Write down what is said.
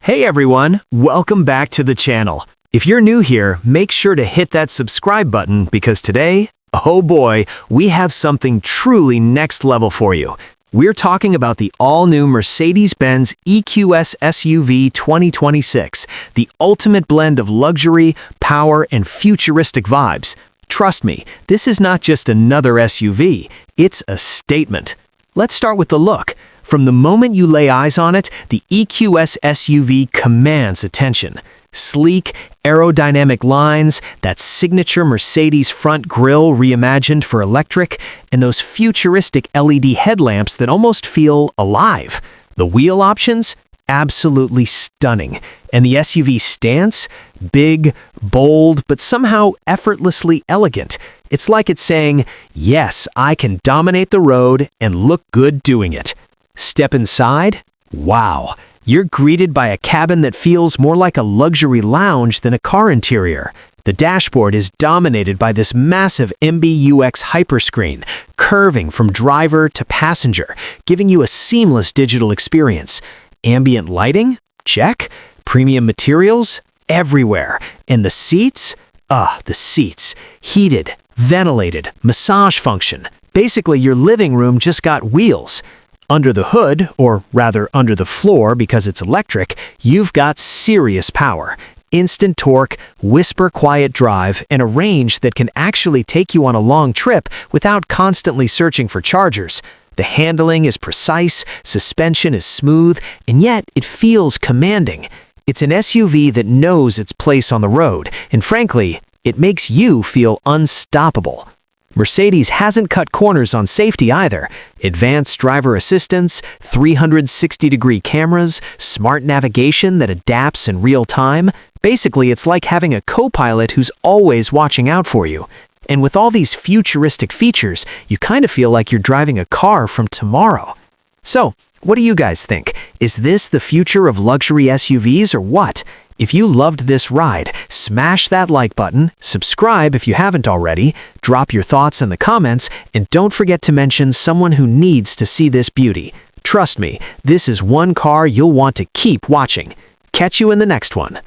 Hey everyone, welcome back to the channel. If you're new here, make sure to hit that subscribe button because today, oh boy, we have something truly next level for you. We're talking about the all-new Mercedes-Benz EQS SUV 2026, the ultimate blend of luxury, power, and futuristic vibes. Trust me, this is not just another SUV, it's a statement. Let's start with the look. From the moment you lay eyes on it, the EQS SUV commands attention. Sleek, aerodynamic lines, that signature Mercedes front grille reimagined for electric, and those futuristic LED headlamps that almost feel alive. The wheel options? Absolutely stunning. And the SUV stance? Big, bold, but somehow effortlessly elegant. It's like it's saying, yes, I can dominate the road and look good doing it. Step inside? Wow! You're greeted by a cabin that feels more like a luxury lounge than a car interior. The dashboard is dominated by this massive MBUX Hyperscreen, curving from driver to passenger, giving you a seamless digital experience. Ambient lighting? Check. Premium materials? Everywhere. And the seats? The seats. Heated, ventilated, massage function. Basically, your living room just got wheels. Under the hood, or rather under the floor because it's electric, you've got serious power. Instant torque, whisper quiet drive, and a range that can actually take you on a long trip without constantly searching for chargers. The handling is precise, suspension is smooth, and yet it feels commanding. It's an SUV that knows its place on the road, and frankly, it makes you feel unstoppable. Mercedes hasn't cut corners on safety either. Advanced driver assistance, 360-degree cameras, smart navigation that adapts in real time. Basically, it's like having a co-pilot who's always watching out for you. And with all these futuristic features, you kind of feel like you're driving a car from tomorrow. So, what do you guys think? Is this the future of luxury SUVs or what? If you loved this ride, smash that like button, subscribe if you haven't already, drop your thoughts in the comments, and don't forget to mention someone who needs to see this beauty. Trust me, this is one car you'll want to keep watching. Catch you in the next one.